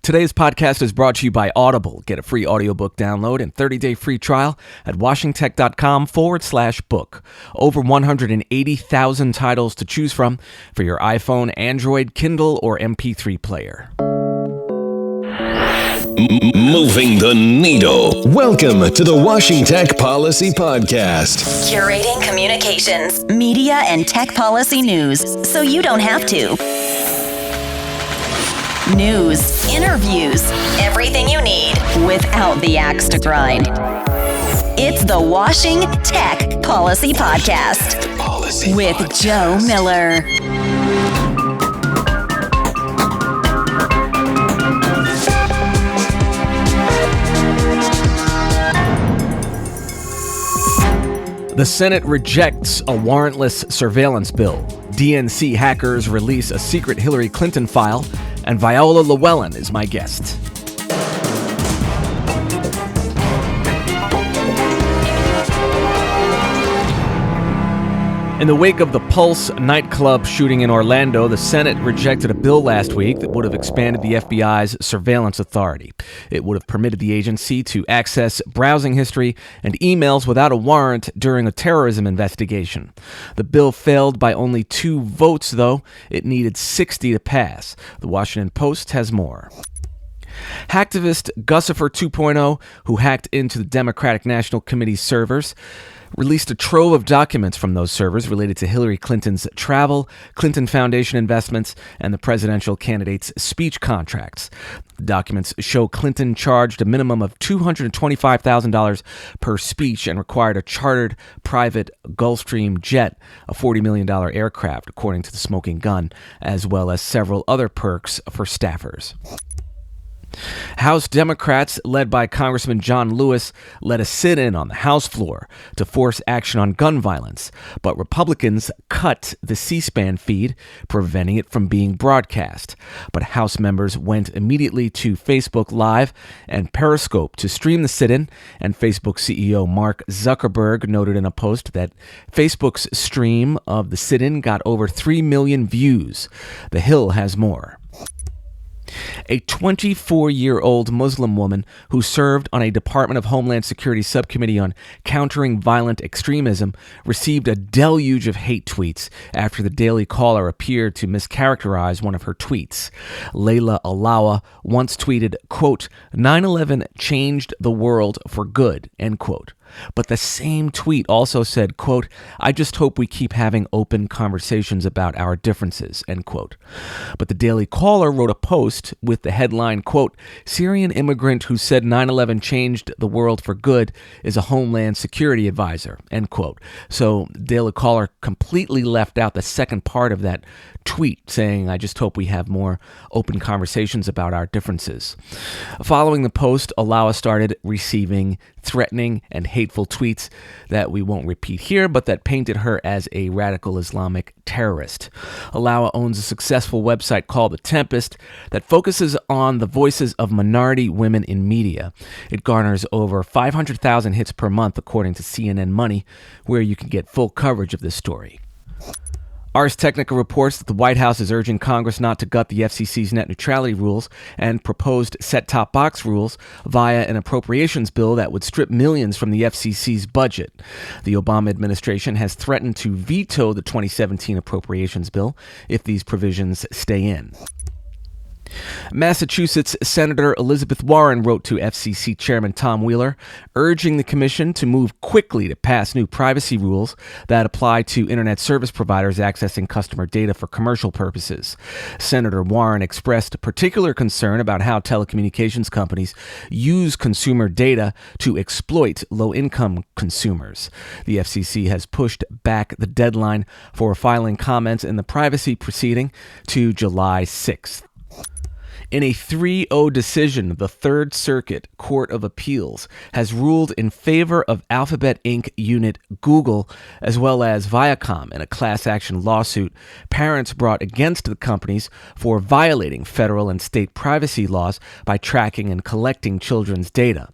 Today's podcast is brought to you by Audible. Get a free audiobook download and 30-day free trial at washingtech.com/book. Over 180,000 titles to choose from for your iPhone, Android, Kindle, or MP3 player. Moving the needle. Welcome to the Washingtech Policy Podcast. Curating communications, media, and tech policy news so you don't have to. News, interviews, everything you need without the axe to grind. It's the Washingtech Policy Podcast with Joe Miller. The Senate rejects a warrantless surveillance bill. DNC hackers release a secret Hillary Clinton file, and Viola Llewellyn is my guest. In the wake of the Pulse nightclub shooting in Orlando, the Senate rejected a bill last week that would have expanded the FBI's surveillance authority. It would have permitted the agency to access browsing history and emails without a warrant during a terrorism investigation. The bill failed by only 2 votes, though. It needed 60 to pass. The Washington Post has more. Hacktivist Gussifer 2.0, who hacked into the Democratic National Committee's servers, released a trove of documents from those servers related to Hillary Clinton's travel, Clinton Foundation investments, and the presidential candidate's speech contracts. The documents show Clinton charged a minimum of $225,000 per speech and required a chartered private Gulfstream jet, a $40 million aircraft, according to the Smoking Gun, as well as several other perks for staffers. House Democrats, led by Congressman John Lewis, led a sit-in on the House floor to force action on gun violence, but Republicans cut the C-SPAN feed, preventing it from being broadcast. But House members went immediately to Facebook Live and Periscope to stream the sit-in, and Facebook CEO Mark Zuckerberg noted in a post that Facebook's stream of the sit-in got over 3 million views. The Hill has more. A 24-year-old Muslim woman who served on a Department of Homeland Security subcommittee on countering violent extremism received a deluge of hate tweets after the Daily Caller appeared to mischaracterize one of her tweets. Layla Alawa once tweeted, quote, "9/11 changed the world for good," end quote. But the same tweet also said, quote, "I just hope we keep having open conversations about our differences," end quote. But the Daily Caller wrote a post with the headline, quote, "Syrian immigrant who said 9/11 changed the world for good is a Homeland Security advisor," end quote. So Daily Caller completely left out the second part of that tweet saying, "I just hope we have more open conversations about our differences." Following the post, Alawa started receiving threatening and hateful tweets that we won't repeat here, but that painted her as a radical Islamic terrorist. Alawa owns a successful website called The Tempest that focuses on the voices of minority women in media. It garners over 500,000 hits per month, according to CNN Money, where you can get full coverage of this story. Ars Technica reports that the White House is urging Congress not to gut the FCC's net neutrality rules and proposed set-top box rules via an appropriations bill that would strip millions from the FCC's budget. The Obama administration has threatened to veto the 2017 appropriations bill if these provisions stay in. Massachusetts Senator Elizabeth Warren wrote to FCC Chairman Tom Wheeler, urging the commission to move quickly to pass new privacy rules that apply to internet service providers accessing customer data for commercial purposes. Senator Warren expressed particular concern about how telecommunications companies use consumer data to exploit low-income consumers. The FCC has pushed back the deadline for filing comments in the privacy proceeding to July 6th. In a 3-0 decision, the Third Circuit Court of Appeals has ruled in favor of Alphabet Inc. unit Google, as well as Viacom, in a class action lawsuit parents brought against the companies for violating federal and state privacy laws by tracking and collecting children's data.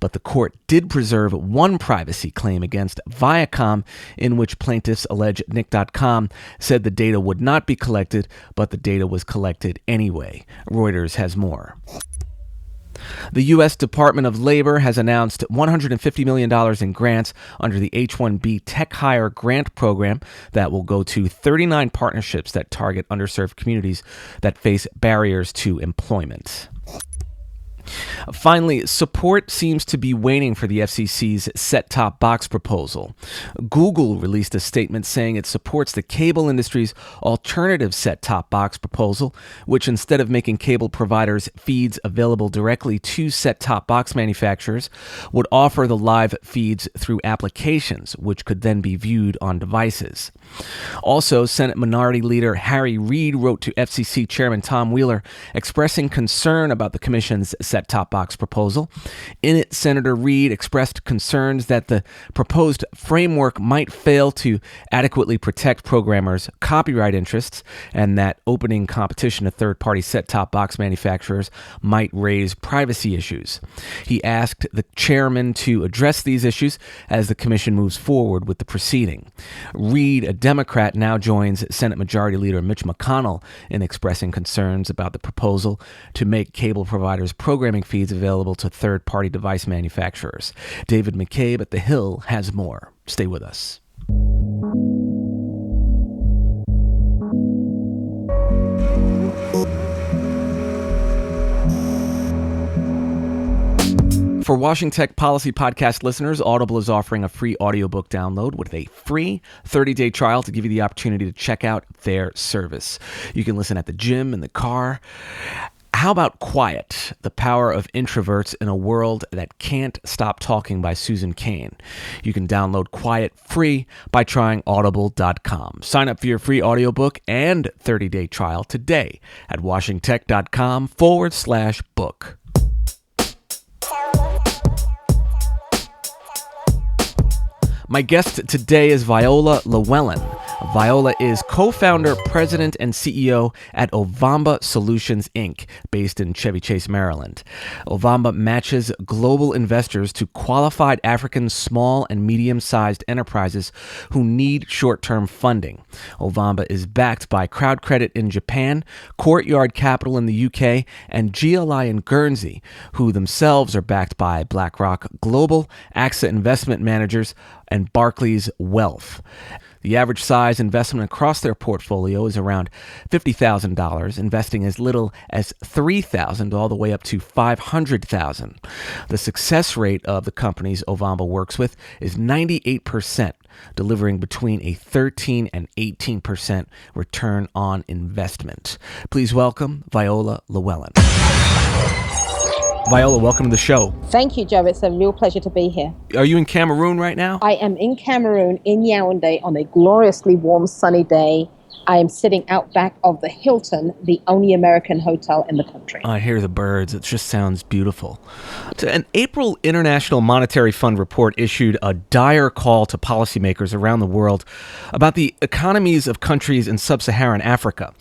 But the court did preserve one privacy claim against Viacom, in which plaintiffs allege Nick.com said the data would not be collected, but the data was collected anyway. Reuters has more. The U.S. Department of Labor has announced $150 million in grants under the H-1B Tech Hire Grant Program that will go to 39 partnerships that target underserved communities that face barriers to employment. Finally, support seems to be waning for the FCC's set-top box proposal. Google released a statement saying it supports the cable industry's alternative set-top box proposal, which instead of making cable providers feeds available directly to set-top box manufacturers, would offer the live feeds through applications, which could then be viewed on devices. Also, Senate Minority Leader Harry Reid wrote to FCC Chairman Tom Wheeler expressing concern about the Commission's set-top box proposal. In it, Senator Reid expressed concerns that the proposed framework might fail to adequately protect programmers' copyright interests and that opening competition to third-party set-top box manufacturers might raise privacy issues. He asked the chairman to address these issues as the commission moves forward with the proceeding. Reid, a Democrat, now joins Senate Majority Leader Mitch McConnell in expressing concerns about the proposal to make cable providers programming feeds available to third-party device manufacturers. David McCabe at The Hill has more. Stay with us. For Washington Tech Policy Podcast listeners, Audible is offering a free audiobook download with a free 30-day trial to give you the opportunity to check out their service. You can listen at the gym, in the car. How about Quiet, The Power of Introverts in a World That Can't Stop Talking by Susan Cain? You can download Quiet free by trying audible.com. Sign up for your free audiobook and 30-day trial today at washingtech.com/book. My guest today is Viola Llewellyn. Viola is co-founder, president, and CEO at Ovamba Solutions, Inc., based in Chevy Chase, Maryland. Ovamba matches global investors to qualified African small and medium-sized enterprises who need short-term funding. Ovamba is backed by Crowdcredit in Japan, Courtyard Capital in the UK, and GLI in Guernsey, who themselves are backed by Blackrock Global, AXA Investment Managers, and Barclays Wealth. The average size investment across their portfolio is around $50,000, investing as little as $3,000 all the way up to $500,000. The success rate of the companies Ovamba works with is 98%, delivering between a 13 and 18% return on investment. Please welcome Viola Llewellyn. Viola, welcome to the show. Thank you, Joe. It's a real pleasure to be here. Are you in Cameroon right now? I am in Cameroon, in Yaoundé, on a gloriously warm, sunny day. I am sitting out back of the Hilton, the only American hotel in the country. I hear the birds. It just sounds beautiful. An April International Monetary Fund report issued a dire call to policymakers around the world about the economies of countries in sub-Saharan Africa.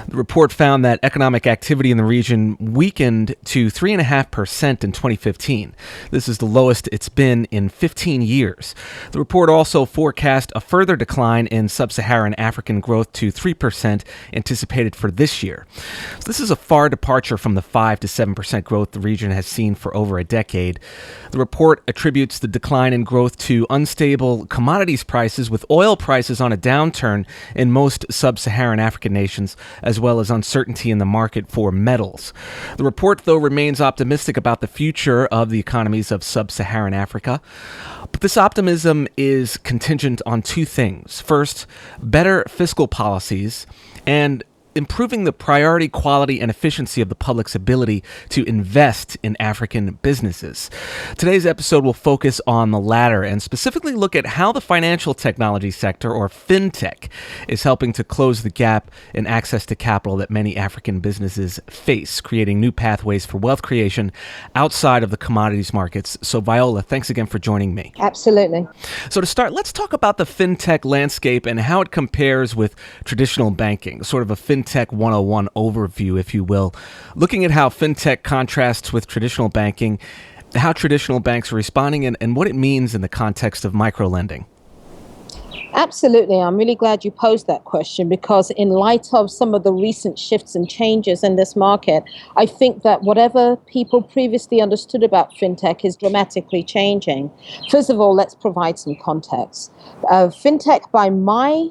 The report found that economic activity in the region weakened to 3.5% in 2015. This is the lowest it's been in 15 years. The report also forecast a further decline in sub-Saharan African growth to 3% anticipated for this year. So this is a far departure from the 5 to 7% growth the region has seen for over a decade. The report attributes the decline in growth to unstable commodities prices, with oil prices on a downturn in most sub-Saharan African nations, as well as uncertainty in the market for metals. The report, though, remains optimistic about the future of the economies of sub-Saharan Africa. But this optimism is contingent on two things. First, better fiscal policies and improving the priority, quality, and efficiency of the public's ability to invest in African businesses. Today's episode will focus on the latter and specifically look at how the financial technology sector, or Fintech, is helping to close the gap in access to capital that many African businesses face, creating new pathways for wealth creation outside of the commodities markets. So, Viola, thanks again for joining me. Absolutely. So to start, let's talk about the Fintech landscape and how it compares with traditional banking, sort of a Fintech 101 overview, if you will, looking at how Fintech contrasts with traditional banking, how traditional banks are responding, and what it means in the context of microlending. Absolutely. I'm really glad you posed that question because in light of some of the recent shifts and changes in this market, I think that whatever people previously understood about fintech is dramatically changing. First of all, let's provide some context. Fintech, by my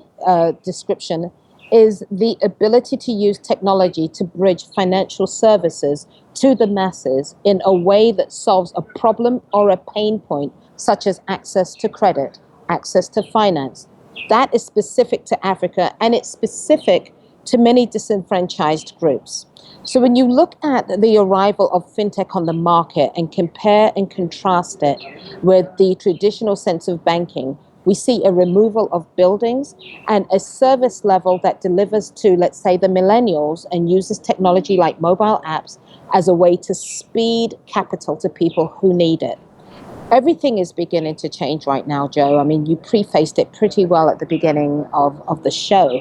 description, is the ability to use technology to bridge financial services to the masses in a way that solves a problem or a pain point, such as access to credit, access to finance. That is specific to Africa, and it's specific to many disenfranchised groups. So when you look at the arrival of fintech on the market and compare and contrast it with the traditional sense of banking, we see a removal of buildings and a service level that delivers to, let's say, the millennials and uses technology like mobile apps as a way to speed capital to people who need it. Everything is beginning to change right now, Joe. I mean, you prefaced it pretty well at the beginning of the show.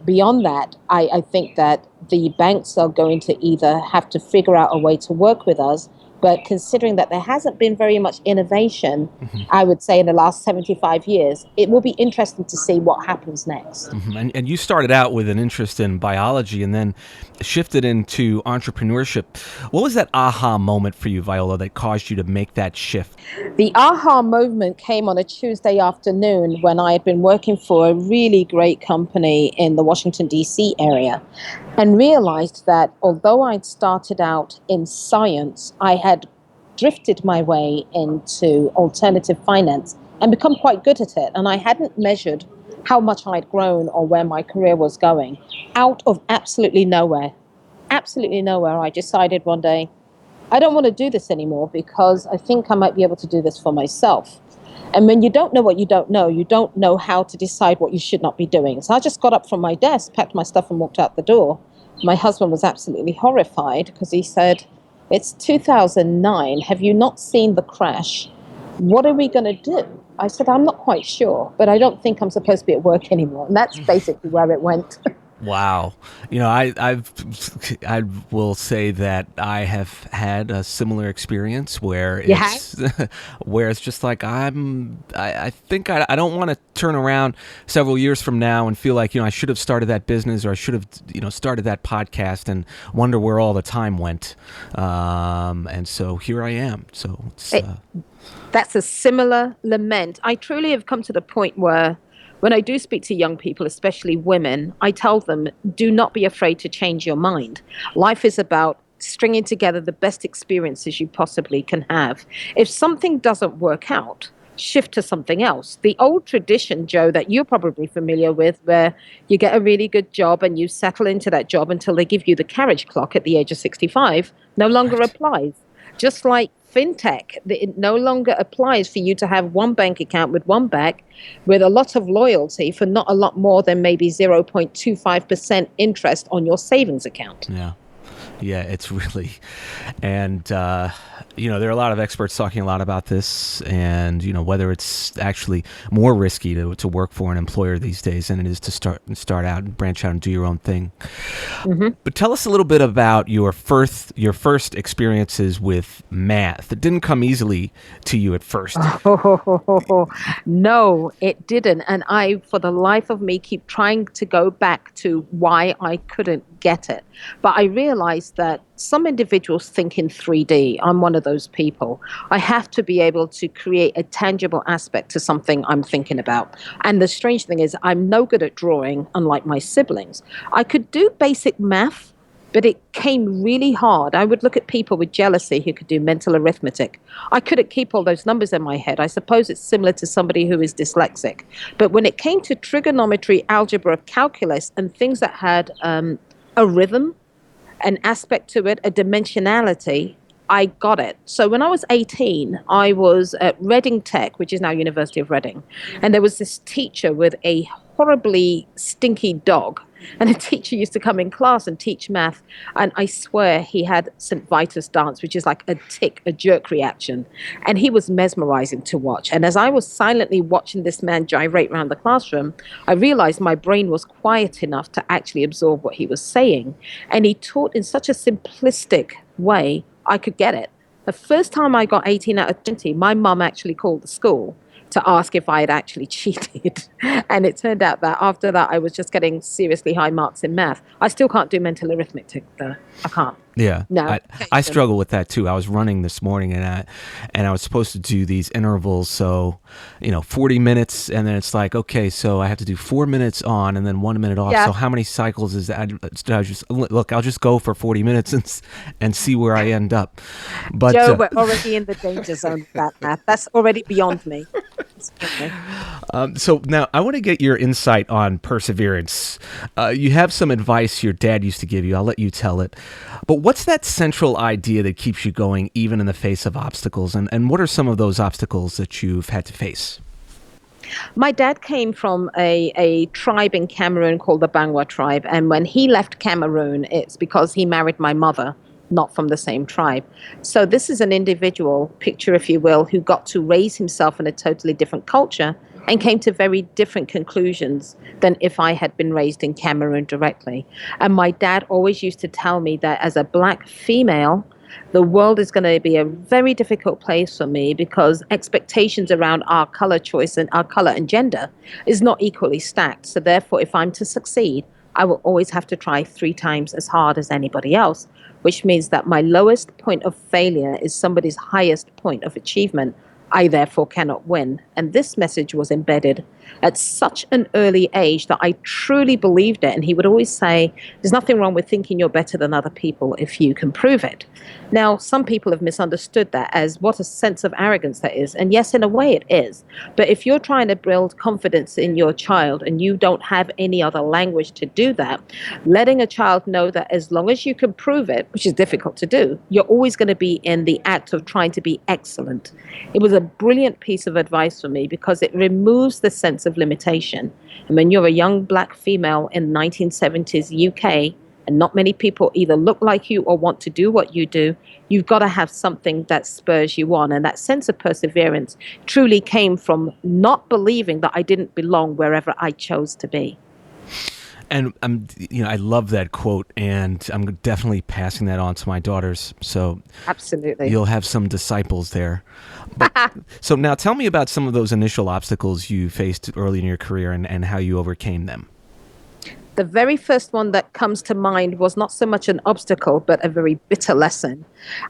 Beyond that, I think that the banks are going to either have to figure out a way to work with us, but considering that there hasn't been very much innovation, I would say, in the last 75 years, it will be interesting to see what happens next. And you started out with an interest in biology and then shifted into entrepreneurship. What was that aha moment for you, Viola, that caused you to make that shift? The aha moment came on a Tuesday afternoon when I had been working for a really great company in the Washington, D.C. area, and realized that although I'd started out in science, I had drifted my way into alternative finance and become quite good at it. And I hadn't measured how much I'd grown or where my career was going. Out of absolutely nowhere, I decided one day, I don't want to do this anymore because I think I might be able to do this for myself. And when you don't know what you don't know how to decide what you should not be doing. So I just got up from my desk, packed my stuff and walked out the door. My husband was absolutely horrified because he said, it's 2009. Have you not seen the crash? What are we going to do? I said, I'm not quite sure, but I don't think I'm supposed to be at work anymore. And that's basically where it went. Wow. You know, I will say that I have had a similar experience where it's just like I think I don't want to turn around several years from now and feel like, I should have started that business or I should have, started that podcast and wonder where all the time went. And so here I am. So that's a similar lament. I truly have come to the point where when I do speak to young people, especially women, I tell them, do not be afraid to change your mind. Life is about stringing together the best experiences you possibly can have. If something doesn't work out, shift to something else. The old tradition, Joe, that you're probably familiar with, where you get a really good job and you settle into that job until they give you the carriage clock at the age of 65, no longer applies. Just like fintech, it no longer applies for you to have one bank account with one bank with a lot of loyalty for not a lot more than maybe 0.25% interest on your savings account. Yeah, it's really, and there are a lot of experts talking a lot about this, and whether it's actually more risky to work for an employer these days than it is to start out and branch out and do your own thing. Mm-hmm. But tell us a little bit about your first experiences with math. It didn't come easily to you at first. No, it didn't, and I, for the life of me, keep trying to go back to why I couldn't get it. But I realized that some individuals think in 3D. I'm one of those people. I have to be able to create a tangible aspect to something I'm thinking about. And the strange thing is I'm no good at drawing, unlike my siblings. I could do basic math, but it came really hard. I would look at people with jealousy who could do mental arithmetic. I couldn't keep all those numbers in my head. I suppose it's similar to somebody who is dyslexic. But when it came to trigonometry, algebra, calculus, and things that had a rhythm, an aspect to it, a dimensionality, I got it. So when I was 18, I was at Reading Tech, which is now University of Reading. And there was this teacher with a horribly stinky dog. And the teacher used to come in class and teach math. And I swear he had St. Vitus dance, which is like a tick, a jerk reaction. And he was mesmerizing to watch. And as I was silently watching this man gyrate around the classroom, I realized my brain was quiet enough to actually absorb what he was saying. And he taught in such a simplistic way, I could get it. The first time I got 18 out of 20, my mum actually called the school to ask if I had actually cheated. And it turned out that after that, I was just getting seriously high marks in math. I still can't do mental arithmetic, though. I can't. Yeah, No. I struggle with that too. I was running this morning and I was supposed to do these intervals. So, 40 minutes, and then it's like, okay, so I have to do 4 minutes on and then 1 minute off. Yeah. So how many cycles is that? I'll just go for 40 minutes and see where I end up. But Joe, we're already in the danger zone with that math. That's already beyond me. Okay. So now I want to get your insight on perseverance. You have some advice your dad used to give you. I'll let you tell it. But what's that central idea that keeps you going even in the face of obstacles? And what are some of those obstacles that you've had to face? My dad came from a tribe in Cameroon called the Bangwa tribe. And when he left Cameroon, it's because he married my mother, not from the same tribe. So this is an individual, picture if you will, who got to raise himself in a totally different culture and came to very different conclusions than if I had been raised in Cameroon directly. And my dad always used to tell me that as a black female, the world is going to be a very difficult place for me because expectations around our color choice and our color and gender is not equally stacked. So therefore, if I'm to succeed, I will always have to try 3 times as hard as anybody else, which means that my lowest point of failure is somebody's highest point of achievement. I therefore cannot win. And this message was embedded at such an early age that I truly believed it. And he would always say, there's nothing wrong with thinking you're better than other people if you can prove it. Now, some people have misunderstood that as what a sense of arrogance that is. And yes, in a way it is. But if you're trying to build confidence in your child and you don't have any other language to do that, letting a child know that as long as you can prove it, which is difficult to do, you're always going to be in the act of trying to be excellent. It was a brilliant piece of advice for me because it removes the sense of limitation. And when you're a young black female in 1970s UK, and not many people either look like you or want to do what you do, you've got to have something that spurs you on. And that sense of perseverance truly came from not believing that I didn't belong wherever I chose to be. And I love that quote, and I'm definitely passing that on to my daughters. So absolutely, you'll have some disciples there. But, so now tell me about some of those initial obstacles you faced early in your career and how you overcame them. The very first one that comes to mind was not so much an obstacle, but a very bitter lesson.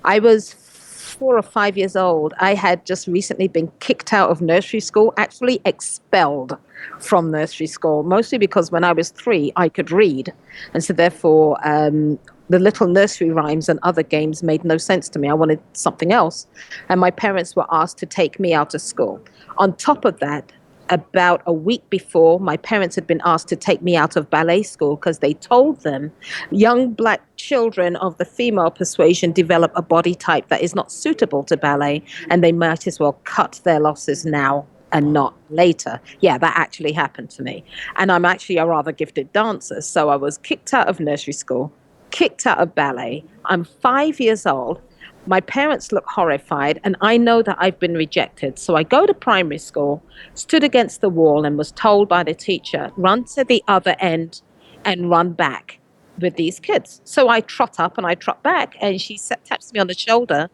I was 4 or 5 years old. I had just recently been kicked out of nursery school, actually expelled from nursery school, mostly because when I was 3, I could read. And so therefore, the little nursery rhymes and other games made no sense to me. I wanted something else. And my parents were asked to take me out of school. On top of that, about a week before, my parents had been asked to take me out of ballet school because they told them young black children of the female persuasion develop a body type that is not suitable to ballet, and they might as well cut their losses now and not later. Yeah, that actually happened to me. And I'm actually a rather gifted dancer. So I was kicked out of nursery school, kicked out of ballet. I'm 5 years old. My parents look horrified, and I know that I've been rejected. So I go to primary school, stood against the wall, and was told by the teacher, run to the other end and run back with these kids. So I trot up and I trot back, and she taps me on the shoulder,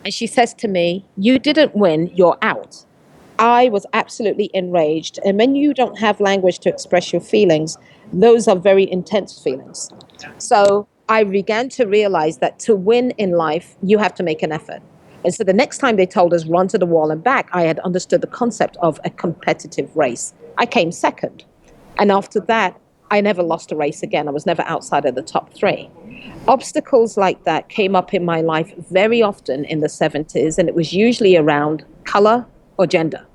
and she says to me, you didn't win, you're out. I was absolutely enraged. And when you don't have language to express your feelings, those are very intense feelings. So I began to realize that to win in life, you have to make an effort. And so the next time they told us run to the wall and back, I had understood the concept of a competitive race. I came second. And after that, I never lost a race again. I was never outside of the top 3. Obstacles like that came up in my life very often in the 70s, and it was usually around color or gender.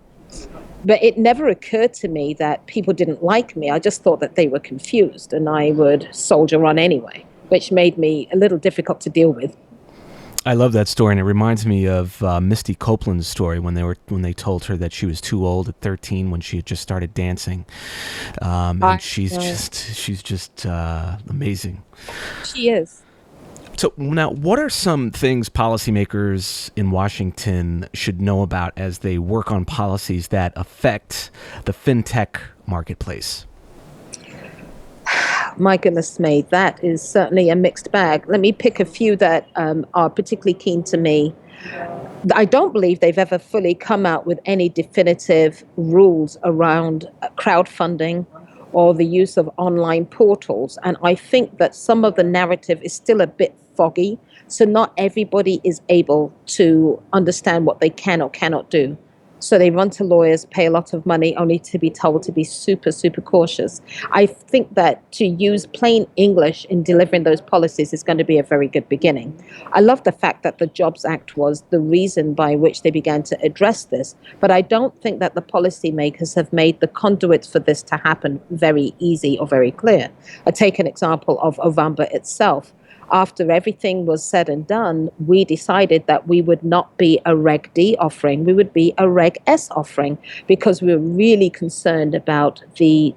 But it never occurred to me that people didn't like me. I just thought that they were confused, and I would soldier on anyway, which made me a little difficult to deal with. I love that story, and it reminds me of Misty Copeland's story when they told her that she was too old at 13 when she had just started dancing, and she's just amazing. She is. So now, what are some things policymakers in Washington should know about as they work on policies that affect the fintech marketplace? My goodness me, that is certainly a mixed bag. Let me pick a few that are particularly keen to me. I don't believe they've ever fully come out with any definitive rules around crowdfunding or the use of online portals. And I think that some of the narrative is still a bit foggy. So not everybody is able to understand what they can or cannot do. So they run to lawyers, pay a lot of money, only to be told to be super, super cautious. I think that to use plain English in delivering those policies is going to be a very good beginning. I love the fact that the Jobs Act was the reason by which they began to address this, but I don't think that the policymakers have made the conduits for this to happen very easy or very clear. I take an example of Ovamba itself. After everything was said and done, we decided that we would not be a Reg D offering, we would be a Reg S offering, because we were really concerned about the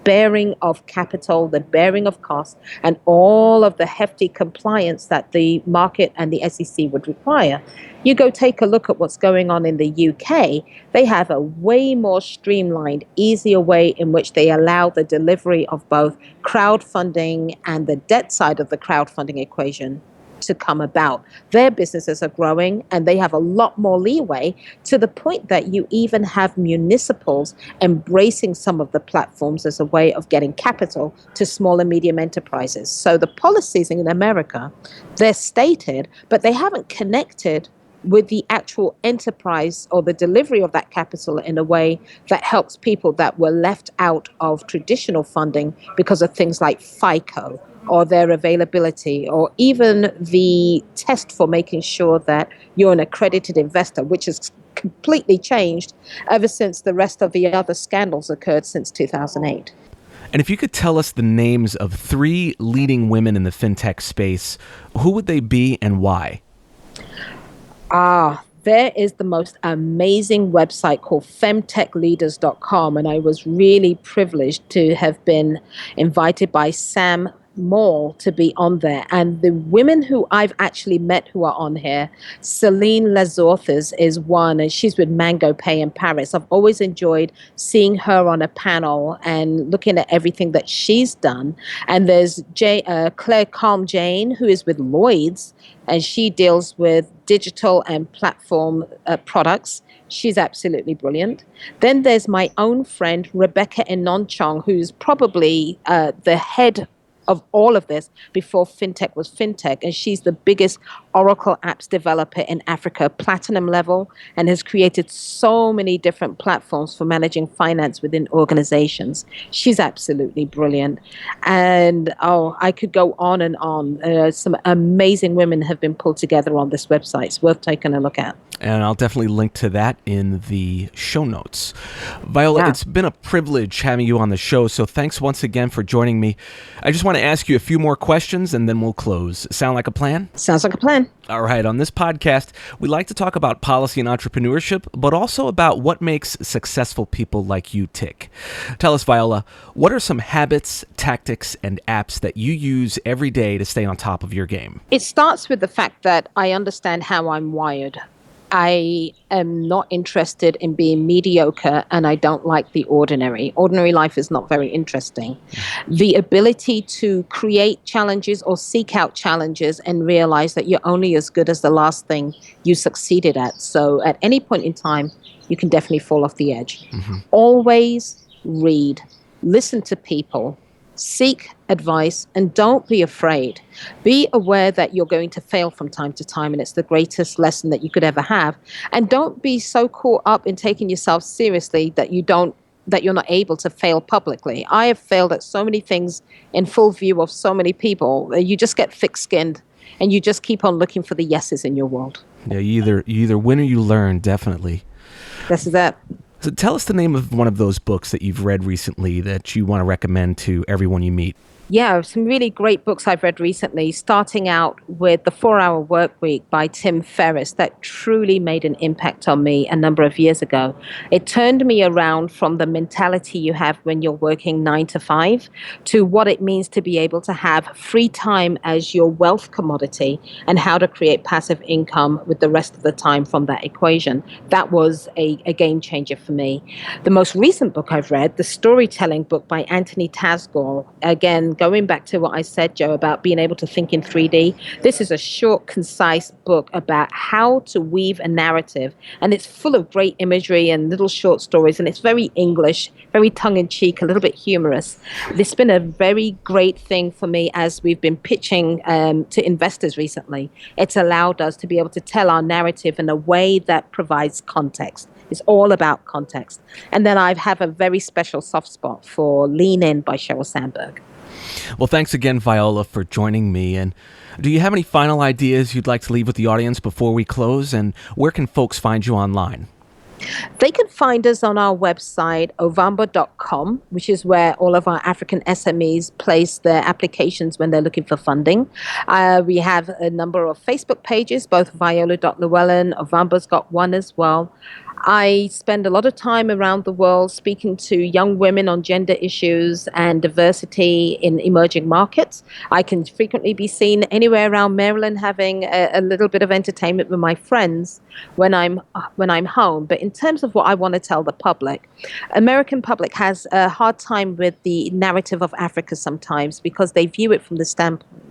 bearing of capital, the bearing of cost, and all of the hefty compliance that the market and the SEC would require. You go take a look at what's going on in the UK. They have a way more streamlined, easier way in which they allow the delivery of both crowdfunding and the debt side of the crowdfunding equation to come about. Their businesses are growing and they have a lot more leeway, to the point that you even have municipals embracing some of the platforms as a way of getting capital to small and medium enterprises. So the policies in America, they're stated, but they haven't connected with the actual enterprise or the delivery of that capital in a way that helps people that were left out of traditional funding because of things like FICO or their availability, or even the test for making sure that you're an accredited investor, which has completely changed ever since the rest of the other scandals occurred since 2008. And if you could tell us the names of 3 leading women in the fintech space, who would they be and why? There is the most amazing website called femtechleaders.com, and I was really privileged to have been invited by Sam Mall to be on there. And the women who I've actually met who are on here, Celine Lazorthes is one, and she's with Mango Pay in Paris. I've always enjoyed seeing her on a panel and looking at everything that she's done. And there's Claire Calm Jane, who is with Lloyd's, and she deals with digital and platform products. She's absolutely brilliant. Then there's my own friend, Rebecca Enonchong, who's probably the head of all of this before fintech was fintech, and she's the biggest Oracle apps developer in Africa, platinum level, and has created so many different platforms for managing finance within organizations. She's absolutely brilliant. And I could go on and on. Some amazing women have been pulled together on this website. It's worth taking a look at. And I'll definitely link to that in the show notes. Viola, It's been a privilege having you on the show, so thanks once again for joining me. I just want to ask you a few more questions and then we'll close. Sound like a plan? Sounds like a plan. All right. On this podcast, we like to talk about policy and entrepreneurship, but also about what makes successful people like you tick. Tell us, Viola, what are some habits, tactics, and apps that you use every day to stay on top of your game? It starts with the fact that I understand how I'm wired. I am not interested in being mediocre, and I don't like the ordinary. Ordinary life is not very interesting. The ability to create challenges or seek out challenges and realize that you're only as good as the last thing you succeeded at. So at any point in time, you can definitely fall off the edge. Mm-hmm. Always read, listen to people, seek advice, and don't be afraid. Be aware that you're going to fail from time to time, and it's the greatest lesson that you could ever have. And don't be so caught up in taking yourself seriously that you're not able to fail publicly. I have failed at so many things in full view of so many people. You just get thick-skinned, and you just keep on looking for the yeses in your world. Yeah, you either win or you learn, definitely. This is that. So tell us the name of one of those books that you've read recently that you want to recommend to everyone you meet. Yeah, some really great books I've read recently, starting out with The 4-Hour Workweek by Tim Ferriss, that truly made an impact on me a number of years ago. It turned me around from the mentality you have when you're working 9 to 5 to what it means to be able to have free time as your wealth commodity and how to create passive income with the rest of the time from that equation. That was a game changer for me. The most recent book I've read, the storytelling book by Anthony Tasgall, again, And going back to what I said, Joe, about being able to think in 3D, this is a short, concise book about how to weave a narrative. And it's full of great imagery and little short stories. And it's very English, very tongue-in-cheek, a little bit humorous. It's been a very great thing for me as we've been pitching to investors recently. It's allowed us to be able to tell our narrative in a way that provides context. It's all about context. And then I have a very special soft spot for Lean In by Sheryl Sandberg. Well, thanks again, Viola, for joining me. And do you have any final ideas you'd like to leave with the audience before we close? And where can folks find you online? They can find us on our website, ovamba.com, which is where all of our African SMEs place their applications when they're looking for funding. We have a number of Facebook pages, both Viola.Llewellyn, Ovamba's got one as well. I spend a lot of time around the world speaking to young women on gender issues and diversity in emerging markets. I can frequently be seen anywhere around Maryland having a little bit of entertainment with my friends when I'm home. But in terms of what I want to tell the public, American public has a hard time with the narrative of Africa sometimes because they view it from the standpoint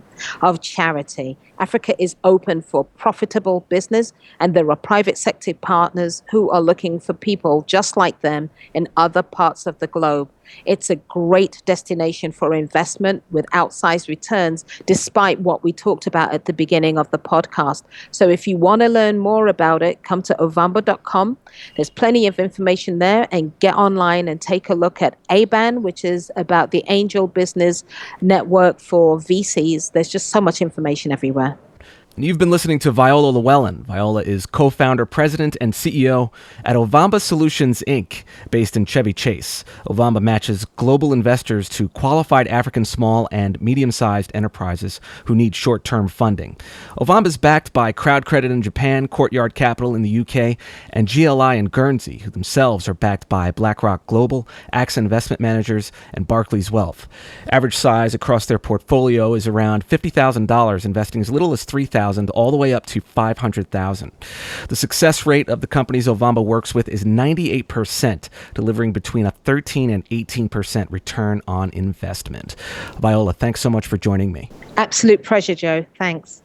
of charity. Africa is open for profitable business, and there are private sector partners who are looking for people just like them in other parts of the globe. It's a great destination for investment with outsized returns, despite what we talked about at the beginning of the podcast. So if you want to learn more about it, come to ovamba.com. There's plenty of information there, and get online and take a look at ABAN, which is about the angel business network for VCs. There's just so much information everywhere. You've been listening to Viola Llewellyn. Viola is co-founder, president, and CEO at Ovamba Solutions, Inc., based in Chevy Chase. Ovamba matches global investors to qualified African small and medium-sized enterprises who need short-term funding. Ovamba is backed by Crowdcredit in Japan, Courtyard Capital in the UK, and GLI in Guernsey, who themselves are backed by Blackrock Global, AXA Investment Managers, and Barclays Wealth. Average size across their portfolio is around $50,000, investing as little as $3,000 all the way up to $500,000. The success rate of the companies Ovamba works with is 98%, delivering between a 13 and 18% return on investment. Viola, thanks so much for joining me. Absolute pleasure, Joe. Thanks.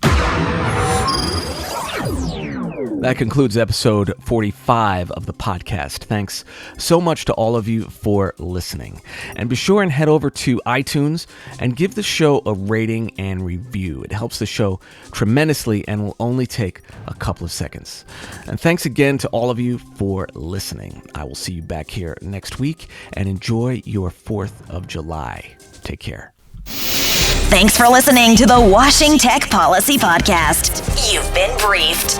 That concludes episode 45 of the podcast. Thanks so much to all of you for listening. And be sure and head over to iTunes and give the show a rating and review. It helps the show tremendously and will only take a couple of seconds. And thanks again to all of you for listening. I will see you back here next week, and enjoy your 4th of July. Take care. Thanks for listening to the Washing Tech Policy Podcast. You've been briefed.